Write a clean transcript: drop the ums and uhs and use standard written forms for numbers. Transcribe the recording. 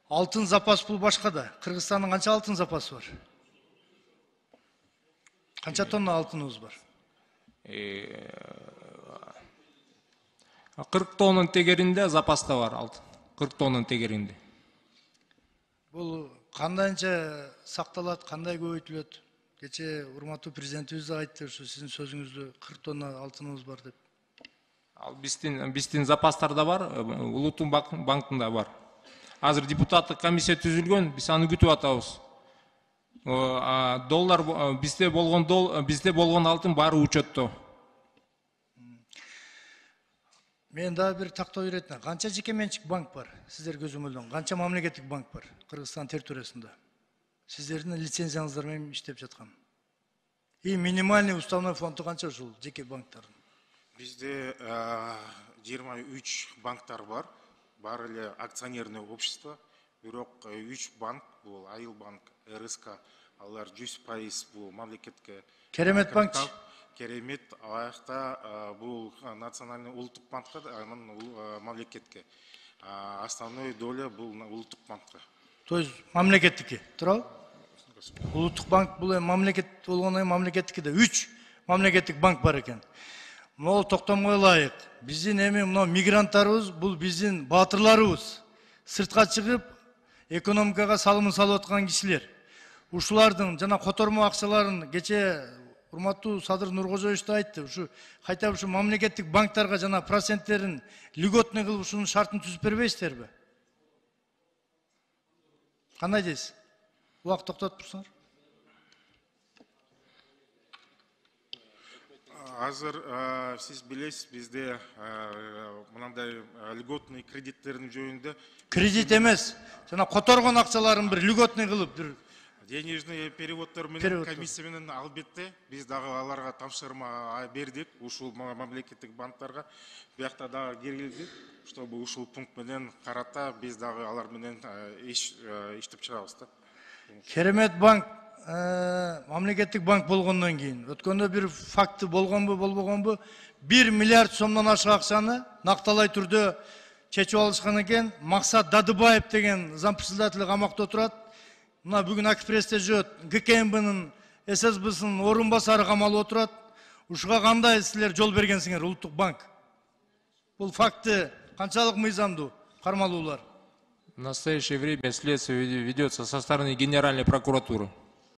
Алтын запас бул башка да. Кыргызстандын канча алтын запасы бар? Канча тонна алтыныбыз бар? 40 тоннун тегеринде запаста бар алтын. 40 тоннун тегеринде. Бул кандайча сакталат, кандай көбөйтүлөт? Кече урматтуу президентибиз да айтты, ушу сиздин сөзүңүздө 40 тонна алтыныбыз бар деп. Ал биздин запастарда бар, Улуттук банкында бар. Азыр депутаттык комиссия түзүлгөн, биз аны күтүп атабыз. Доллар бизде болгон алтын баары учетто. Мен дагы бир тактоо беретин. Канча жеке менчик банк бар? Сиздер көзөмөлдөн канча мамлекеттик банк бар Кыргызстан территориясында? Сиздердин лицензияңыздар менен иштеп жаткан. И минимальный уставной фонду канча ушул жеке банктардын? Bizde 23 banklar var. Бар эле акционерное общество. Бирок 3 банк, бул Айыл банк, РСК, алар 100% бул мамлекетке. Керемет банк. Керемет аяқта бул национальный улуттук банкка, анан мамлекетке. Основной доля бул улуттук банкка. То есть мамлекеттики, туурабы? Улуттук банк бул мамлекет болгондон мамлекеттики да 3 мамлекеттик банк бар экен. Могу токтомго ылайык. Биздин эми мына мигранттарыбыз бул биздин баатырларыбыз. Сыртка чыгып экономикага салымын салып аткан кишилер. Ушулардын жана котормо акчаларын кече урматтуу Садыр Нуркожоевич да айтты. Ушу кайта ушу мамлекеттик банктарга жана проценттерин льготный кылып ушунун шартын түзүп бербейсиздерби? Кандай дейсиз? Убакыт токтотуп турсаңар. Азыр сиз билесиз, бизде мынандай льготный кредиттердин жөнүндө кредит эмес, жана которгон акчаларын бир льготный кылып бир денежный переводдор менен комиссия менен албетте биз дагы аларга тапшырма бердик, ушул мамлекеттик банктарга. Биякта дагы киргизdik, чтобы ушул пункт менен карата биз дагы алар менен иштеп чыгабыз да. Керемет банк мамлекеттик банк болгондон кийин өткөндө бир факты болгонбу болбогонбу 1 миллиард сомдон ашык акчаны накталай түрдө чечип алышкан экен. Максат Дадыбаев деген зампредседатель камакта отурат. Мына бүгүн Акпрессте жүрөт. ГКМБнын ССБсынын орун басары камалып отурат. Ушуга кандай силер жол бергенсиңер улуттук банк? Бул факты канчалык мыйзамдуу кармалуулар? В настоящее время следствие ведется со стороны Генеральной прокуратуры.